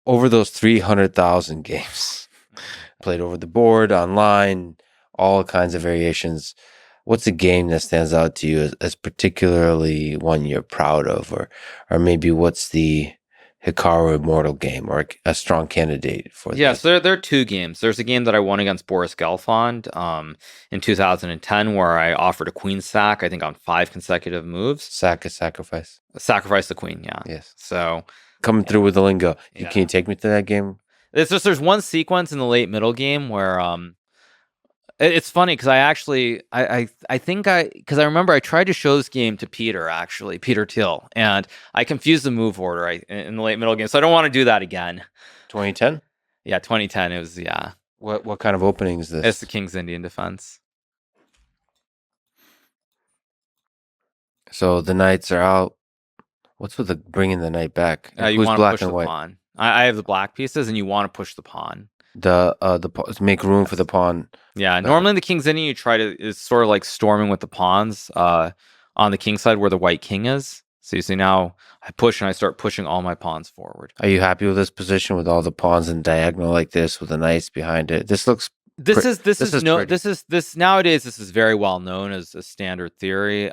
over those 300,000 games played over the board, online, all kinds of variations, what's a game that stands out to you as particularly one you're proud of, or maybe what's the Hikaru Immortal game, or a strong candidate for Yeah, this? so there are two games. There's a game that I won against Boris Gelfand in 2010 where I offered a queen sack, I think on 5 consecutive moves. Sack is sacrifice. Sacrifice the queen, yeah. Yes. So Coming through with the lingo. Yeah. Can you take me to that game? it's just there's one sequence in the late middle game where it's funny because I remember I tried to show this game to Peter Thiel, and I confused the move order in the late middle game, so I don't want to do that again. 2010? Yeah, 2010. It was, yeah. What kind of opening is this? It's the King's Indian Defense. So the knights are out. What's with the bringing the knight back? You Who's want to black push and the white? pawn. I have the black pieces, and you want to push the pawn. Make room for the pawn. Yeah, normally in the King's Indian, you try to, it's sort of like storming with the pawns on the king side where the white king is. So you see now I push and I start pushing all my pawns forward. Are you happy with this position with all the pawns in diagonal like this with the knights behind it? This looks This is nowadays this is very well known as a standard theory.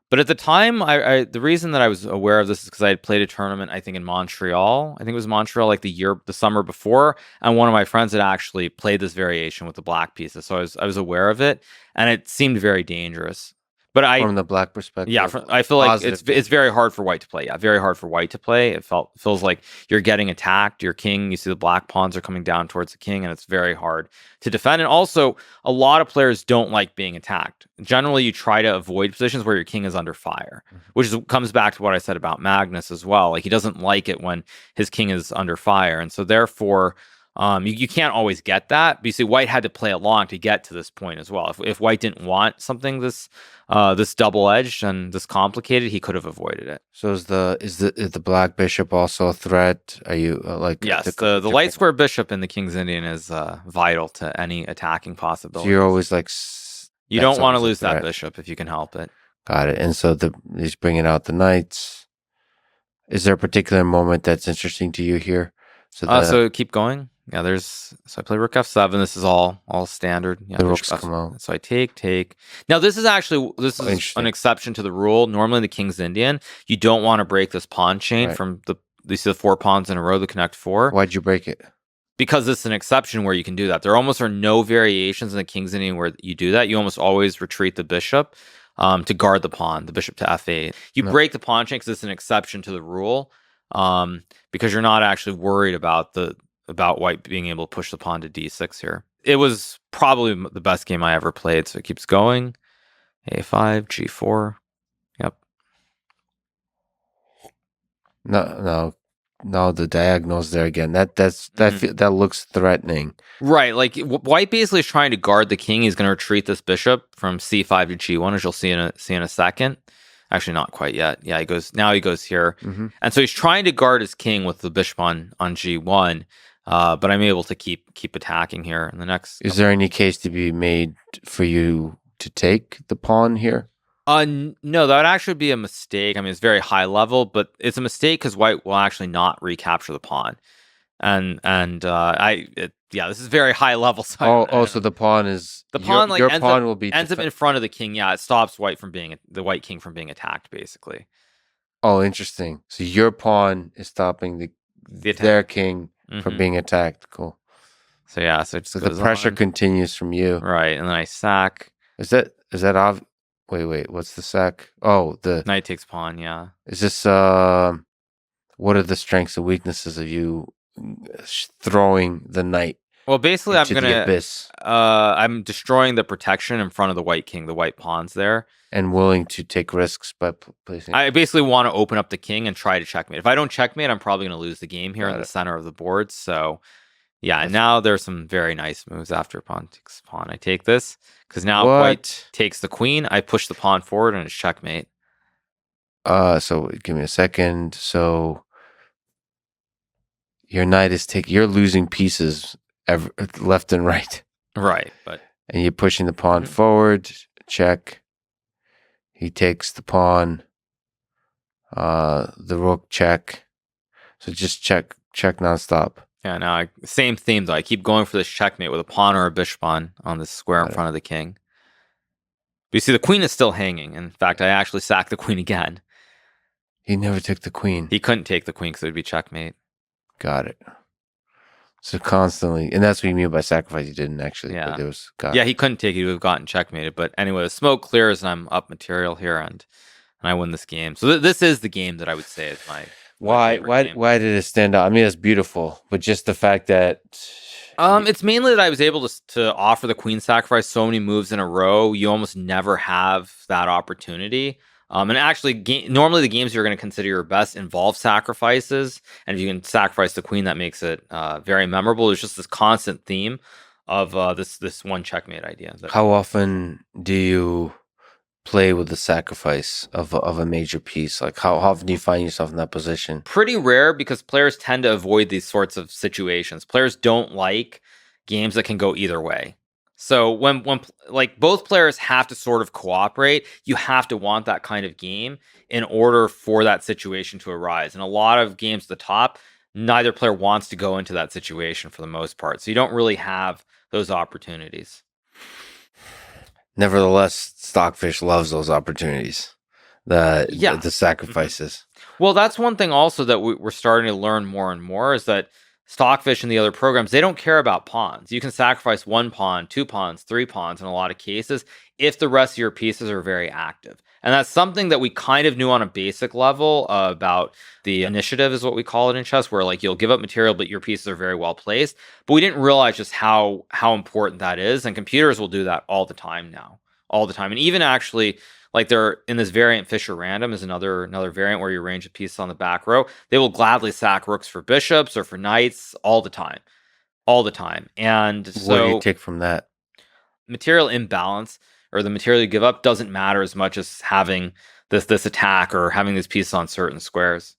But at the time, the reason that I was aware of this is because I had played a tournament, I think in Montreal. I think it was Montreal like the summer before, and one of my friends had actually played this variation with the black pieces, so I was aware of it, and it seemed very dangerous. But from the black perspective. Yeah, I feel like it's very hard for white to play. Yeah, very hard for white to play. It feels like you're getting attacked. Your king, you see the black pawns are coming down towards the king, and it's very hard to defend. And also, a lot of players don't like being attacked. Generally, you try to avoid positions where your king is under fire, which comes back to what I said about Magnus as well. Like he doesn't like it when his king is under fire, and so therefore. You can't always get that. But you see, white had to play along to get to this point as well. If white didn't want something this double-edged and this complicated, he could have avoided it. So is the black bishop also a threat? Are you yes? The light square bishop in the King's Indian is vital to any attacking possibility. So you're always like you don't want to lose that bishop if you can help it. Got it. And so he's bringing out the knights. Is there a particular moment that's interesting to you here? So keep going. Yeah, so I play rook f7. This is all standard. Yeah, the rooks come out. So I take. Now this is an exception to the rule. Normally in the King's Indian, you don't want to break this pawn chain from you see the 4 pawns in a row, the connect 4. Why'd you break it? Because it's an exception where you can do that. There almost are no variations in the King's Indian where you do that. You almost always retreat the bishop to guard the pawn, the bishop to f8. You break the pawn chain because it's an exception to the rule because you're not actually worried about white being able to push the pawn to d6 here. It was probably the best game I ever played, so it keeps going. a5, g4. Yep. No, the diagonal's there again. That looks threatening. Right, like white basically is trying to guard the king. He's going to retreat this bishop from c5 to g1, as you'll see in a second. Actually, not quite yet. Yeah, he goes here. And so he's trying to guard his king with the bishop on g1. But I'm able to keep attacking here in the next. Is there any case to be made for you to take the pawn here? No, that would actually be a mistake. I mean, it's very high level, but it's a mistake because white will actually not recapture the pawn. This is very high level. So so the pawn is your pawn will be ends up in front of the king. Yeah, it stops the white king from being attacked, basically. Oh, interesting. So your pawn is stopping their king from being attacked. Cool. So yeah, so the pressure continues from you, right? And then I sack. Is that obvious? Wait. What's the sack? Oh, the knight takes pawn. Yeah. Is this what are the strengths and weaknesses of you throwing the knight? Well, basically, I'm destroying the protection in front of the white king, the white pawns there. And willing to take risks by placing. I basically want to open up the king and try to checkmate. If I don't checkmate, I'm probably going to lose the game here in the center of the board. So, yeah, and now there's some very nice moves after pawn takes pawn. I take this because now white takes the queen. I push the pawn forward and it's checkmate. So give me a second. So your knight is you're losing pieces left and right. Right, and you're pushing the pawn forward. Check. He takes the pawn, the rook check. So just check check nonstop. Yeah, now same theme though. I keep going for this checkmate with a pawn or a bishop on this square in front of the king. But you see, the queen is still hanging. In fact, I actually sacked the queen again. He never took the queen. He couldn't take the queen because it would be checkmate. Got it. So constantly, and that's what you mean by sacrifice. You didn't actually. Yeah. But it was. He couldn't take it. He would have gotten checkmated. But anyway, the smoke clears and I'm up material here and I win this game. So this is the game that I would say is my Why did it stand out? I mean, it's beautiful, but just the fact that it's mainly that I was able to offer the queen sacrifice so many moves in a row. You almost never have that opportunity. And actually, normally the games you're going to consider your best involve sacrifices, and if you can sacrifice the queen, that makes it very memorable. There's just this constant theme of this one checkmate idea. How often do you play with the sacrifice of a major piece? Like how often do you find yourself in that position? Pretty rare, because players tend to avoid these sorts of situations. Players don't like games that can go either way. So when like both players have to sort of cooperate, you have to want that kind of game in order for that situation to arise. And a lot of games at the top, neither player wants to go into that situation for the most part. So you don't really have those opportunities. Nevertheless, Stockfish loves those opportunities. The sacrifices. Well, that's one thing also that we're starting to learn more and more is that Stockfish and the other programs, they don't care about pawns. You can sacrifice 1 pawn, 2 pawns, 3 pawns in a lot of cases if the rest of your pieces are very active. And that's something that we kind of knew on a basic level about the initiative is what we call it in chess, where like you'll give up material, but your pieces are very well placed. But we didn't realize just how important that is. And computers will do that all the time now, all the time. And even actually, like they're in this variant Fisher Random is another variant where you arrange a piece on the back row. They will gladly sack rooks for bishops or for knights all the time. And so what do you take from that? Material imbalance or the material you give up doesn't matter as much as having this attack or having these pieces on certain squares.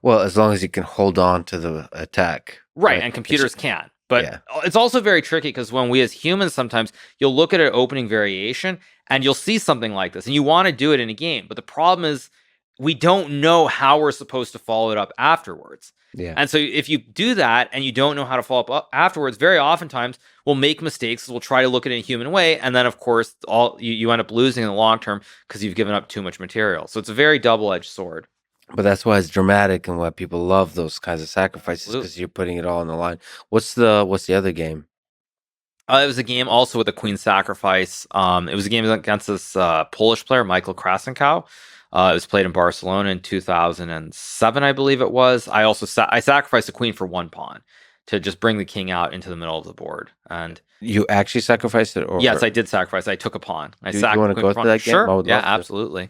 Well, as long as you can hold on to the attack. Right, and computers can't. But it's also very tricky because when we as humans, sometimes you'll look at an opening variation and you'll see something like this and you want to do it in a game. But the problem is we don't know how we're supposed to follow it up afterwards. Yeah. And so if you do that and you don't know how to follow up afterwards, very oftentimes we'll make mistakes. We'll try to look at it in a human way. And then, of course, you end up losing in the long term because you've given up too much material. So it's a very double-edged sword. But that's why it's dramatic and why people love those kinds of sacrifices because you're putting it all on the line. What's the other game? It was a game also with a queen sacrifice. It was a game against this Polish player, Michael Krasenkow. It was played in Barcelona in 2007, I believe it was. I also I sacrificed a queen for 1 pawn to just bring the king out into the middle of the board. And you actually sacrificed it? Or yes, I did sacrifice. I took a pawn. Do you want to go through that game? Sure. Yeah, absolutely.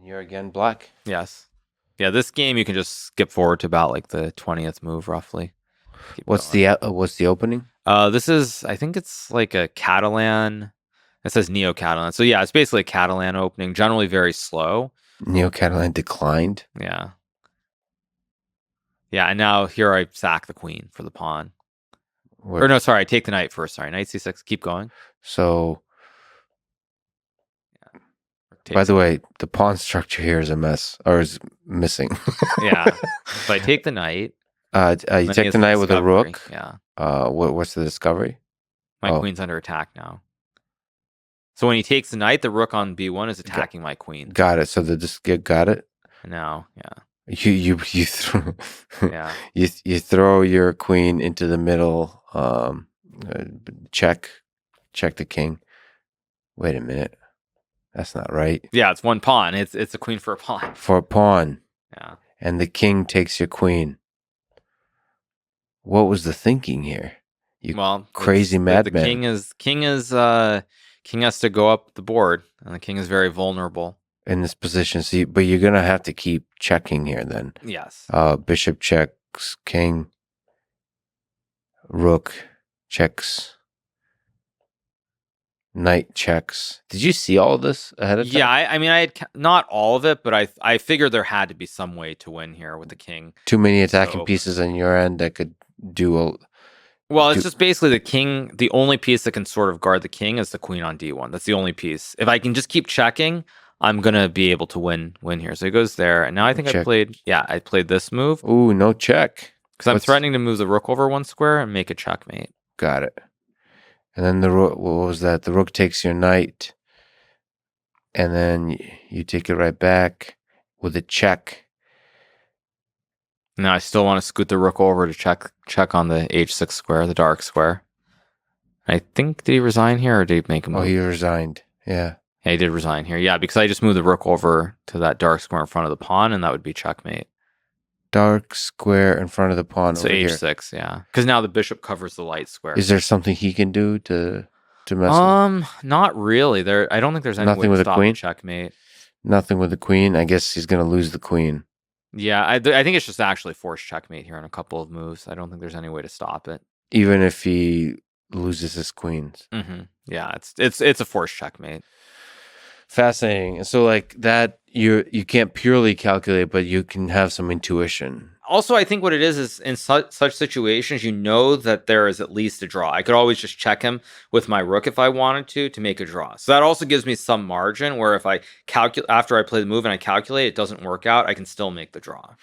You're again black. Yes. Yeah, this game you can just skip forward to about like the 20th move roughly. What's the opening? This is, I think it's like a Catalan. It says Neo-Catalan. So yeah, it's basically a Catalan opening, generally very slow. Neo-Catalan declined. Yeah. Yeah, and now here I sack the queen for the pawn. Or no, sorry, I take the knight first. Sorry, knight c6. Keep going. So by the way, the pawn structure here is a mess, or is missing. Yeah. So I take the knight. You take the knight with a rook. Yeah. What's the discovery? My queen's under attack now. So when he takes the knight, the rook on b1 is attacking my queen. Got it. So got it. Now, yeah. You throw, you throw your queen into the middle. Check the king. Wait a minute. That's not right. Yeah, it's 1 pawn. It's a queen for a pawn. For a pawn. Yeah. And the king takes your queen. What was the thinking here? Crazy madman. The king has to go up the board, and the king is very vulnerable in this position. So, but you're gonna have to keep checking here then. Yes. Bishop checks, king, rook checks. Knight checks. Did you see all of this ahead of time? Yeah, I mean, I had not all of it, but I figured there had to be some way to win here with the king. Too many attacking pieces on your end that could do. It's just basically the king. The only piece that can sort of guard the king is the queen on d1. That's the only piece. If I can just keep checking, I'm gonna be able to win here. So he goes there, and now I think I Check. played this move Ooh, no check. because I'm threatening to move the rook over one square and make a checkmate. Got it. And then the rook, what was that? The rook takes your knight, and then you take it right back with a check. Now I still want to scoot the rook over to check on the h6 square, the dark square. I think, did he resign here or did he make a move? Oh, he resigned. Yeah. Yeah, he did resign here. Yeah, because I just moved the rook over to that dark square in front of the pawn, and that would be checkmate. Dark square in front of the pawn So over h6, yeah. Because now the bishop covers the light square. Is there something he can do to mess him? Not really. I don't think there's any Nothing way with to a stop queen? the checkmate. Nothing with the queen. I guess he's going to lose the queen. Yeah, I think it's just actually forced checkmate here on a couple of moves. I don't think there's any way to stop it. Even if he loses his queens. Mm-hmm. Yeah, it's a forced checkmate. Fascinating. And so like that, you can't purely calculate, but you can have some intuition. Also, I think what it is in such situations, you know that there is at least a draw. I could always just check him with my rook if I wanted to make a draw. So that also gives me some margin where if I calculate after I play the move and I calculate it doesn't work out, I can still make the draw.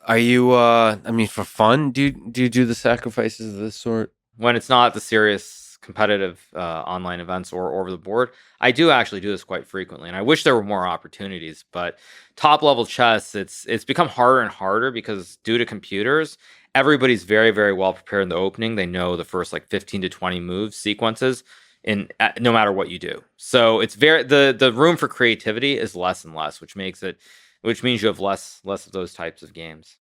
Are you I mean for fun, do you do the sacrifices of this sort? When it's not the serious competitive online events or over the board, I do actually do this quite frequently, and I wish there were more opportunities. But top level chess, it's become harder and harder because due to computers, everybody's very, very well prepared in the opening. They know the first like 15 to 20 moves sequences in no matter what you do. So it's the room for creativity is less and less, which means you have less of those types of games.